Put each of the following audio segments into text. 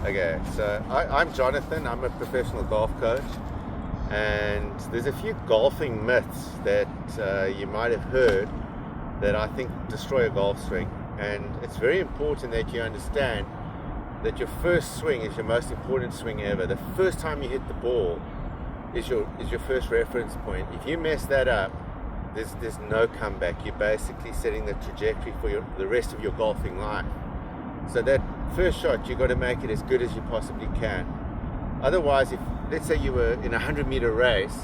Okay, so I'm Jonathan. I'm a professional golf coach, and there's a few golfing myths that you might have heard that I think destroy a golf swing. And it's very important that you understand that your first swing is your most important swing ever. The first time you hit the ball is your first reference point. If you mess that up, there's no comeback. You're basically setting the trajectory for the rest of your golfing life. So that first shot, you've got to make it as good as you possibly can. Otherwise, if let's say you were in a 100-meter race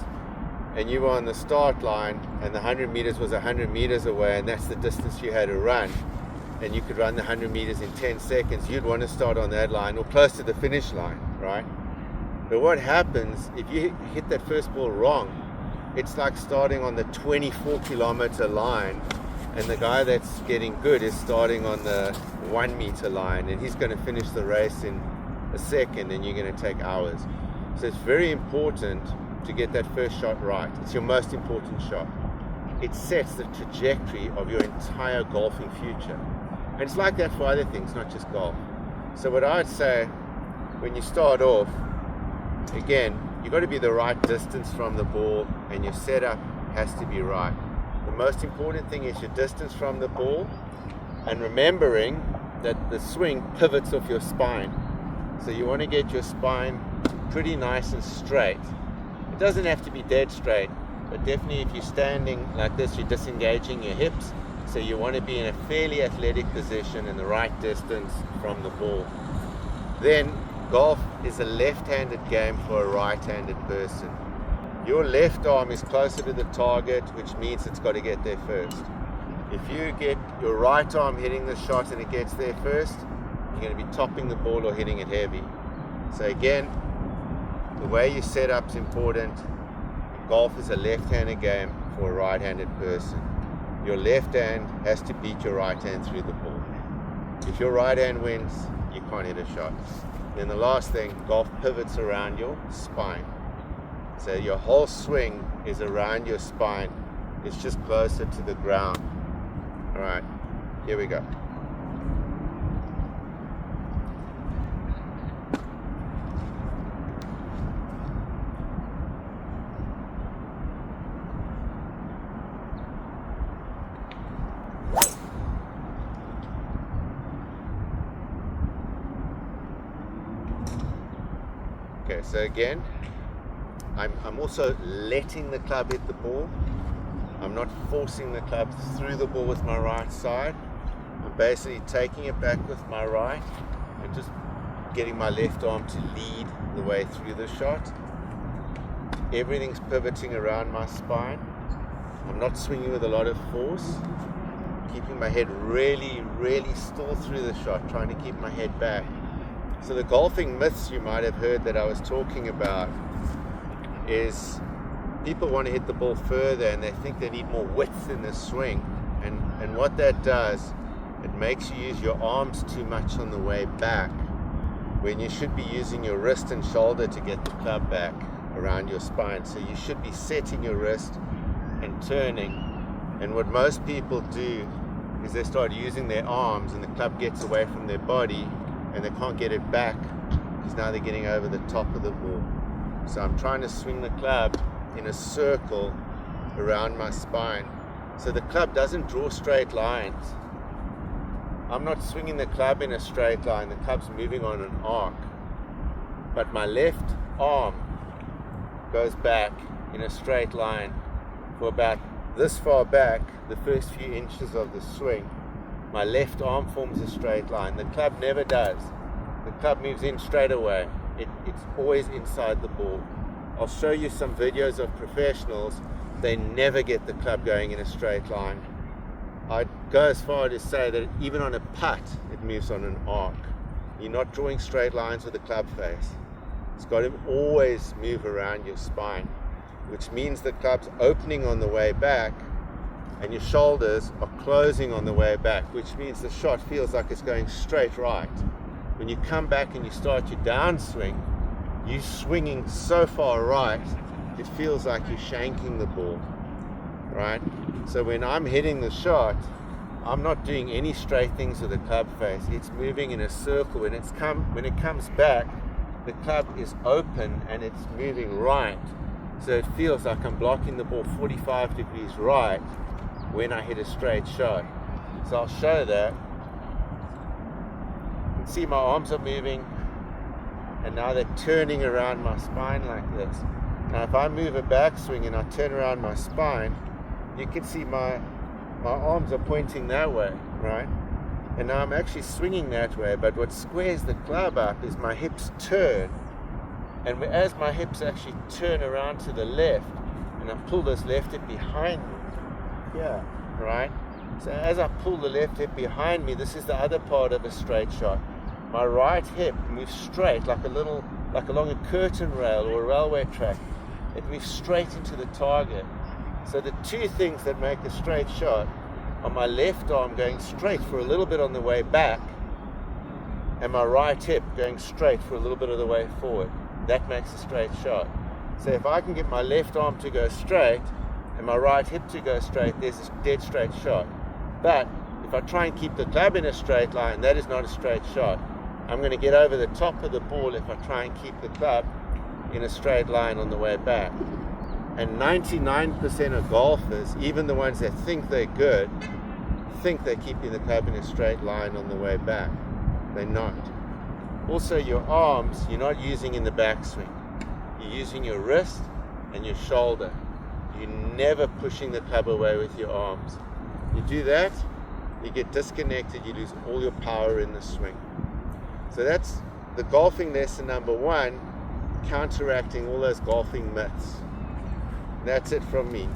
and you were on the start line and the 100 meters was 100 meters away and that's the distance you had to run, and you could run the 100 meters in 10 seconds, you'd want to start on that line or close to the finish line, right? But what happens if you hit that first ball wrong? It's like starting on the 24-kilometer line, and the guy that's getting good is starting on the 1-meter line, and he's going to finish the race in a second, and you're going to take hours. So it's very important to get that first shot right. It's your most important shot. It sets the trajectory of your entire golfing future. And it's like that for other things, not just golf. So what I'd say, when you start off, again, you've got to be the right distance from the ball, and your setup has to be right. The most important thing is your distance from the ball, and remembering that the swing pivots off your spine. So you want to get your spine pretty nice and straight. It doesn't have to be dead straight, but definitely if you're standing like this, you're disengaging your hips. So you want to be in a fairly athletic position and the right distance from the ball. Then golf is a left-handed game for a right-handed person. Your left arm is closer to the target, which means it's got to get there first. If you get your right arm hitting the shot and it gets there first, you're going to be topping the ball or hitting it heavy. So again, the way you set up is important. Golf is a left-handed game for a right-handed person. Your left hand has to beat your right hand through the ball. If your right hand wins, you can't hit a shot. Then the last thing, golf pivots around your spine. So your whole swing is around your spine. It's just closer to the ground. All right, here we go. Okay, so again, I'm also letting the club hit the ball. I'm not forcing the club through the ball with my right side. I'm basically taking it back with my right and just getting my left arm to lead the way through the shot. Everything's pivoting around my spine. I'm not swinging with a lot of force. Keeping my head really, really still through the shot, trying to keep my head back. So the golfing myths you might have heard that I was talking about is people want to hit the ball further and they think they need more width in the swing. And what that does, it makes you use your arms too much on the way back when you should be using your wrist and shoulder to get the club back around your spine. So you should be setting your wrist and turning. And what most people do is they start using their arms and the club gets away from their body and they can't get it back because now they're getting over the top of the ball. So I'm trying to swing the club in a circle around my spine. So the club doesn't draw straight lines. I'm not swinging the club in a straight line. The club's moving on an arc. But my left arm goes back in a straight line for about this far back, the first few inches of the swing. My left arm forms a straight line. The club never does. The club moves in straight away. It's always inside the ball. I'll show you some videos of professionals. They never get the club going in a straight line. I'd go as far to say that even on a putt, it moves on an arc. You're not drawing straight lines with the club face. It's got to always move around your spine, which means the club's opening on the way back and your shoulders are closing on the way back, which means the shot feels like it's going straight right. When you come back and you start your downswing, you're swinging so far right, it feels like you're shanking the ball, right? So when I'm hitting the shot, I'm not doing any straight things with the club face. It's moving in a circle. When it comes back, the club is open and it's moving right. So it feels like I'm blocking the ball 45 degrees right when I hit a straight shot. So I'll show that. You can see my arms are moving, and now they're turning around my spine like this. Now if I move a backswing and I turn around my spine, you can see my arms are pointing that way, right? And now I'm actually swinging that way, but what squares the club up is my hips turn. And as my hips actually turn around to the left, and I pull this left hip behind me, yeah, right? So as I pull the left hip behind me, this is the other part of a straight shot. My right hip moves straight, like along a curtain rail or a railway track. It moves straight into the target. So the two things that make a straight shot are my left arm going straight for a little bit on the way back, and my right hip going straight for a little bit of the way forward. That makes a straight shot. So if I can get my left arm to go straight and my right hip to go straight, there's a dead straight shot. But if I try and keep the club in a straight line, that is not a straight shot. I'm going to get over the top of the ball if I try and keep the club in a straight line on the way back. And 99% of golfers, even the ones that think they're good, think they're keeping the club in a straight line on the way back. They're not. Also, your arms, you're not using in the backswing. You're using your wrist and your shoulder. You're never pushing the club away with your arms. You do that, you get disconnected, you lose all your power in the swing. So that's the golfing lesson number 1, counteracting all those golfing myths. That's it from me.